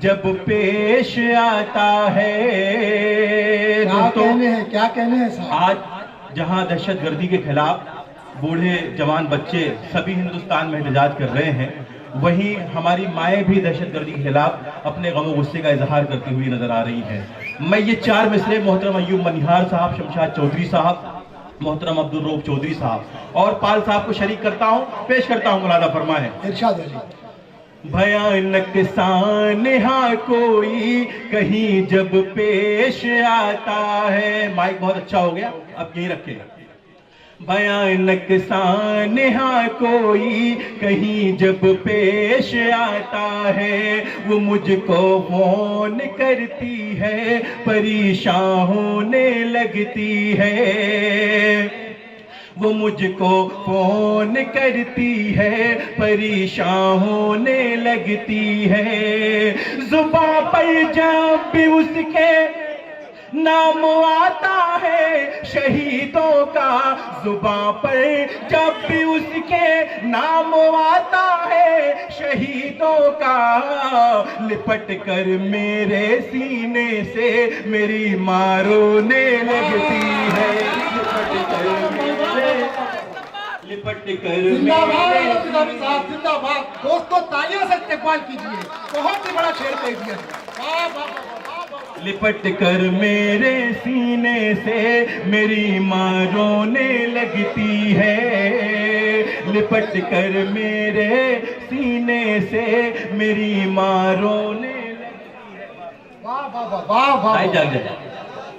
جب پیش آتا ہے کیا کہنے ہیں صاحب؟ آج جہاں دہشت گردی کے خلاف بوڑھے جوان بچے سبھی ہندوستان میں احتجاج کر رہے ہیں، وہیں ہماری مائیں بھی دہشت گردی کے خلاف اپنے غم و غصے کا اظہار کرتی ہوئی نظر آ رہی ہیں۔ میں یہ 4 مصرے محترم ایوب منیہار صاحب، شمشاد چودھری صاحب، محترم عبدالرؤف چودھری صاحب اور پال صاحب کو شریک کرتا ہوں، پیش کرتا ہوں، ملادہ فرمائیں۔ ارشاد ہے جی۔ بھیانک سانحہ کوئی کہیں جب پیش آتا ہے، مائک بہت اچھا ہو گیا، اب یہی رکھیں۔ بھیانک سانحہ کوئی کہیں جب پیش آتا ہے، وہ مجھ کو فون کرتی ہے، پریشان ہونے لگتی ہے۔ وہ مجھ کو فون کرتی ہے، پریشان ہونے لگتی ہے۔ زباں پر جب بھی اس کے نام آتا ہے شہیدوں کا، زباں پر جب بھی اس کے نام آتا ہے شہیدوں کا، لپٹ کر میرے سینے سے میری ماں رونے لگتی ہے۔ لپٹ کر زندہ باد صاحب، زندہ باد۔ دوستو تالیوں سے استقبال کیجیے، بہت ہی بڑا شعر کہہ دیا۔ لپٹ کر میرے سینے سے میری ماں رونے لگتی ہے، لپٹ کر میرے سینے سے میری ماں رونے لگتی ہے۔ واہ واہ واہ واہ جا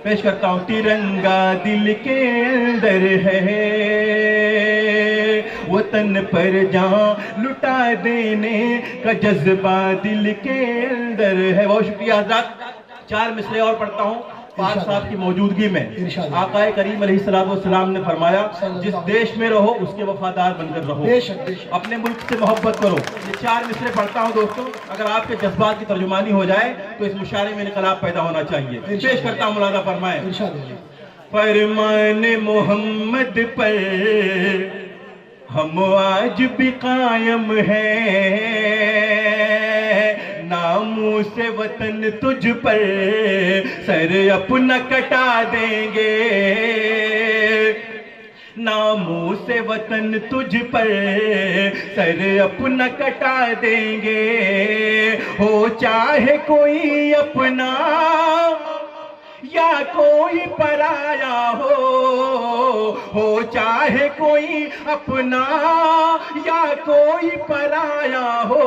پیش کرتا ہوں۔ ترنگا دل کے اندر ہے، وطن پر جان لٹا دینے کا جذبہ دل کے اندر ہے۔ بہت شکریہ حضرات۔ 4 مصرے اور پڑھتا ہوں پال صاحب کی موجودگی میں۔ آقا کریم علیہ السلام نے فرمایا، جس دیش میں رہو اس کے وفادار بن کر رہو، اپنے ملک سے محبت کرو۔ یہ 4 مصرے پڑھتا ہوں دوستوں، اگر آپ کے جذبات کی ترجمانی ہو جائے تو اس مشاعرے میں انقلاب پیدا ہونا چاہیے۔ پیش کرتا ہوں، ملادہ فرمائیں۔ فرمان محمد پر ہم آج بھی قائم ہیں، ناموس وطن تجھ پر سر اپنا کٹا دیں گے، ناموس وطن تجھ پر سر اپنا کٹا دیں گے، ہو چاہے کوئی اپنا یا کوئی پرایا ہو چاہے کوئی اپنا یا کوئی پرایا ہو،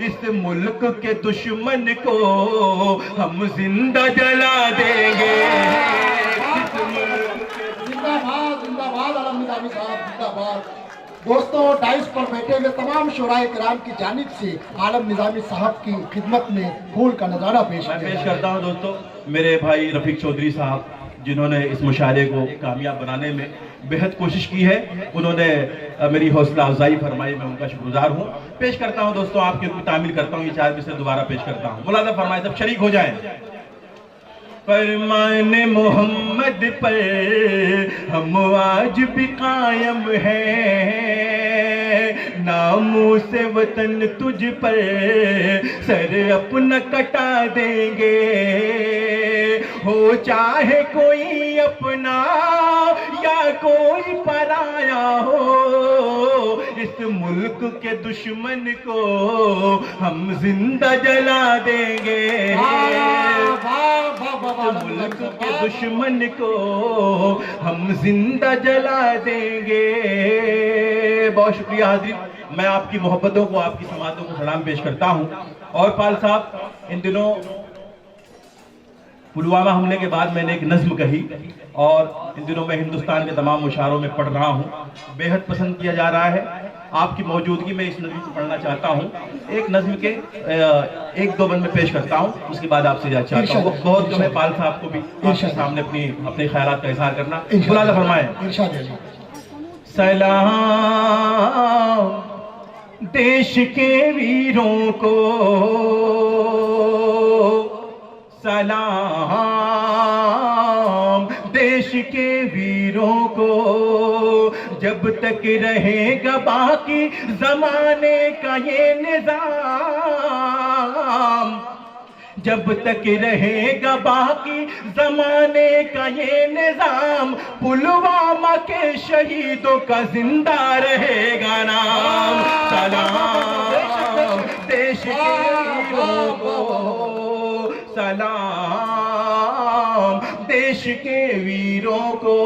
اس ملک کے دشمن کو ہم زندہ جلا دیں گے۔ زندہ باد، زندہ باد عالم نظامی صاحب، زندہ باد۔ دوستوں، ڈائس پر بیٹھے ہوئے تمام شعراء کرام کی جانب سے عالم نظامی صاحب کی خدمت میں پھول کا نظارہ پیش کرتا ہوں۔ دوستوں، میرے بھائی رفیق چودھری صاحب جنہوں نے اس مشاعرے کو کامیاب بنانے میں بہت کوشش کی ہے، انہوں نے میری حوصلہ افزائی فرمائی، میں ان کا شکر گزار ہوں۔ پیش کرتا ہوں دوستوں، آپ کی تعمیل کرتا ہوں، یہ 4 مصرے دوبارہ پیش کرتا ہوں، ملادہ فرمائیں، سب شریک ہو جائیں۔ فرمان محمد پر ہم آج بھی قائم ہیں، ناموس وطن تجھ پر سر اپنا کٹا دیں گے، ہو چاہے کوئی اپنا یا کوئی پرایا ہو، اس ملک کے دشمن کو ہم زندہ جلا دیں گے، ملک کے دشمن کو ہم زندہ جلا دیں گے۔ بہت شکریہ حاضرین، میں آپ کی محبتوں کو، آپ کی سماعتوں کو سلام پیش کرتا ہوں۔ اور پال صاحب، ان دنوں پلوامہ حملے کے بعد میں نے ایک نظم کہی اور ان دنوں میں ہندوستان کے تمام مشاعروں میں پڑھ رہا ہوں، بہت پسند کیا جا رہا ہے۔ آپ کی موجودگی میں اس نظم کو پڑھنا چاہتا ہوں، ایک نظم کے 1-2 بند میں پیش کرتا ہوں، اس کے بعد آپ سے اجازت چاہتا ہوں۔ بہت جو ہے پال صاحب کو بھی آپ کے سامنے اپنے خیالات کا اظہار کرنا، ملادہ فرمائیں۔ سلام دیش کے ویروں کو، سلام دیش کے ویروں کو، جب تک رہے گا باقی زمانے کا یہ نظام، جب تک رہے گا باقی زمانے کا یہ نظام پلوامہ کے شہیدوں کا زندہ رہے گا نام سلام دیش کے ویروں کو سلام دیش کے ویروں کو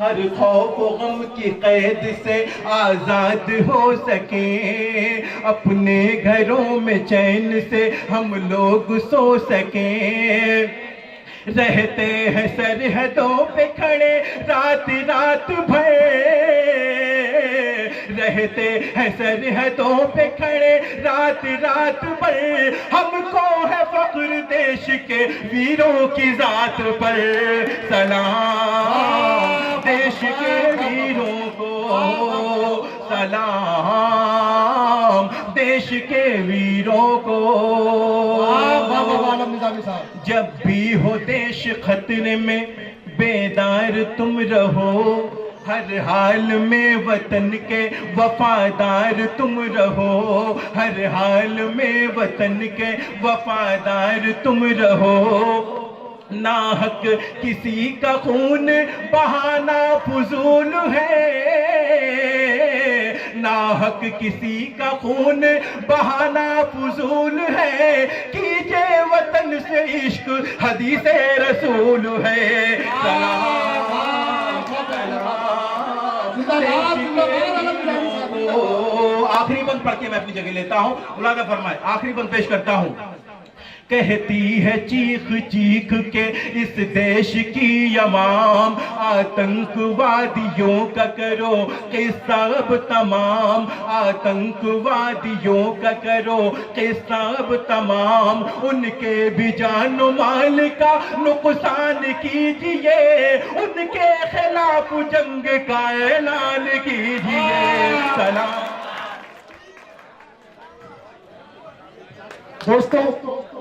ہر خوف و غم کی قید سے آزاد ہو سکیں اپنے گھروں میں چین سے ہم لوگ سو سکیں رہتے ہیں سرحدوں پہ کھڑے رات رات بھر رہتے ہیں سرحدوں پہ کھڑے رات رات بھر ہم کو ہے فخر دیش کے ویروں کی ذات پر سلام دیش کے ویروں کو سلام دیش کے ویروں کو جب بھی ہو دیش خطرے میں بیدار تم رہو ہر حال میں وطن کے وفادار تم رہو ہر حال میں وطن کے وفادار تم رہو ناحق کسی کا خون بہانا فضول ہے ناحق کسی کا خون بہانا فضول ہے کیجئے وطن سے عشق حدیث رسول ہے آخری بند پڑھ کے میں اپنی جگہ لیتا ہوں مولانا فرمائے آخری بند پیش کرتا ہوں کہتی ہے چیخ چیخ کے اس دیش کی عوام آتنک وادیوں کا کرو قصہ اب تمام آتنک وادیوں کا کرو قصہ اب تمام ان کے بھی جان و مال کا نقصان کیجئے ان کے خلاف جنگ کا اعلان کیجئے سلام دوستوں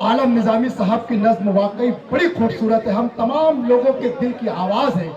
عالم نظامی صاحب کی نظم واقعی بڑی خوبصورت ہے ہم تمام لوگوں کے دل کی آواز ہے